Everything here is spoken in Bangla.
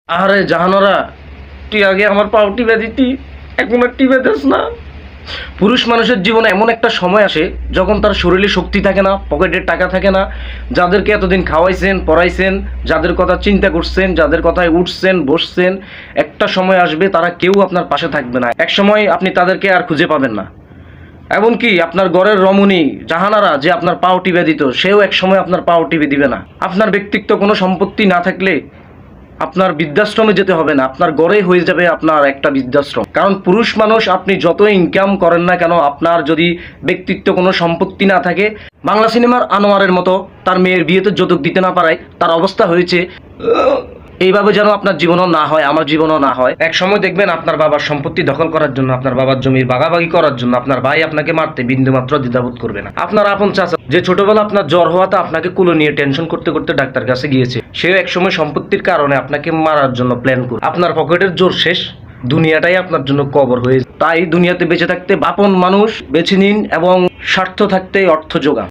আরে জাহানারা, তুই আগে আমার পাও টিপে দিতি, এখন আর টিপে দিস না। পুরুষ মানুষের জীবনে এমন একটা সময় আসে যখন তার শরীরে শক্তি থাকে না, পকেটে টাকা থাকে না। যাদেরকে এতদিন খাওয়াইছেন, পড়াইছেন, যাদের কথা চিন্তা করছেন, যাদের কথায় উঠছেন বসছেন, একটা সময় আসবে তারা কেউ আপনার পাশে থাকবে না। এক সময় আপনি তাদেরকে আর খুঁজে পাবেন না। এমনকি আপনার ঘরের রমণী জাহানারা যে আপনার পাও টিপে দিত, সেও এক সময় আপনার পাও টিপে দিবে না। আপনার ব্যক্তিত্ব কোনো সম্পত্তি না থাকলে আপনার বৃদ্ধাশ্রমে যেতে হবে না, আপনার গড়ে হয়ে যাবে আপনার একটা বৃদ্ধাশ্রম। কারণ পুরুষ মানুষ আপনি যত ইনকাম করেন না কেন, আপনার যদি ব্যক্তিত্ব কোনো সম্পত্তি না থাকে, বাংলা সিনেমার আনোয়ারের মতো তার মেয়ের বিয়েতে যৌতুক দিতে না পারায় তার অবস্থা হয়েছে। এইভাবে যেন আপনার জীবনও না হয়, আমার জীবনও না হয়। এক সময় দেখবেন আপনার বাবার সম্পত্তি দখল করার জন্য, আপনার বাবার জমির ভাগাভাগি করার জন্য আপনার ভাই আপনাকে মারতে বিন্দুমাত্র দ্বিধাবোধ করবে না। আপনার আপন চাচা যে ছোটবেলা আপনার জ্বর হওয়াতে আপনাকে কুলো নিয়ে টেনশন করতে করতে ডাক্তার কাছে গিয়েছে, সেও একসময় সম্পত্তির কারণে আপনাকে মারার জন্য প্ল্যান করে। আপনার পকেটের জোর শেষ, দুনিয়াটাই আপনার জন্য কবর হয়ে যায়। তাই দুনিয়াতে বেঁচে থাকতে আপন মানুষ বেছে নিন এবং স্বার্থ থাকতে অর্থ জোগান।